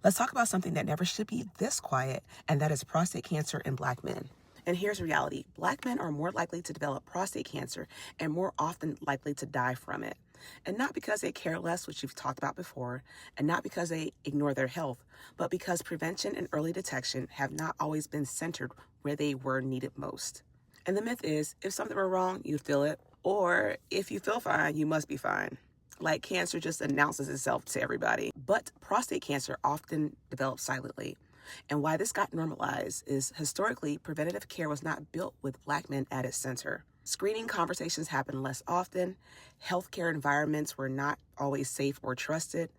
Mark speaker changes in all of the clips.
Speaker 1: Let's talk about something that never should be this quiet, and that is prostate cancer in Black men. And here's reality. Black men are more likely to develop prostate cancer and more often likely to die from it. And not because they care less, which you've talked about before, and not because they ignore their health, but because prevention and early detection have not always been centered where they were needed most. And the myth is, if something were wrong, you'd feel it, or if you feel fine, you must be fine. Like cancer just announces itself to everybody. But prostate cancer often develops silently. And why this got normalized is historically, preventative care was not built with Black men at its center. Screening conversations happened less often, healthcare environments were not always safe or trusted,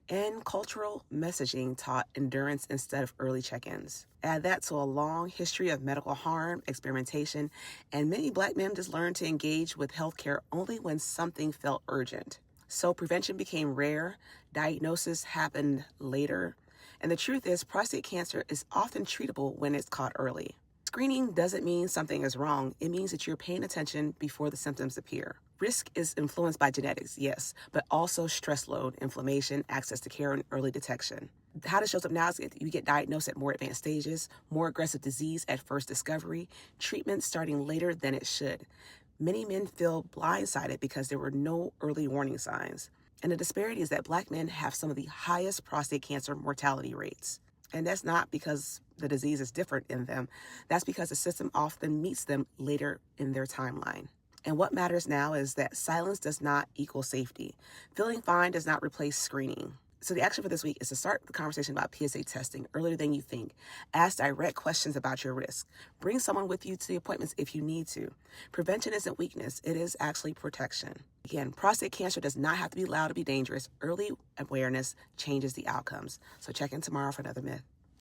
Speaker 1: and cultural messaging taught endurance instead of early check-ins. Add that to a long history of medical harm, experimentation, and many Black men just learned to engage with healthcare only when something felt urgent. So prevention became rare, diagnosis happened later, and the truth is prostate cancer is often treatable when it's caught early. Screening doesn't mean something is wrong. It means that you're paying attention before the symptoms appear. Risk is influenced by genetics, yes, but also stress load, inflammation, access to care, and early detection. How this shows up now is you get diagnosed at more advanced stages, more aggressive disease at first discovery, treatment starting later than it should. Many men feel blindsided because there were no early warning signs. And the disparity is that Black men have some of the highest prostate cancer mortality rates. And that's not because the disease is different in them. That's because the system often meets them later in their timeline. And what matters now is that silence does not equal safety. Feeling fine does not replace screening. So the action for this week is to start the conversation about PSA testing earlier than you think. Ask direct questions about your risk. Bring someone with you to the appointments if you need to. Prevention isn't weakness, it is actually protection. Again, prostate cancer does not have to be loud to be dangerous. Early awareness changes the outcomes. So check in tomorrow for another myth.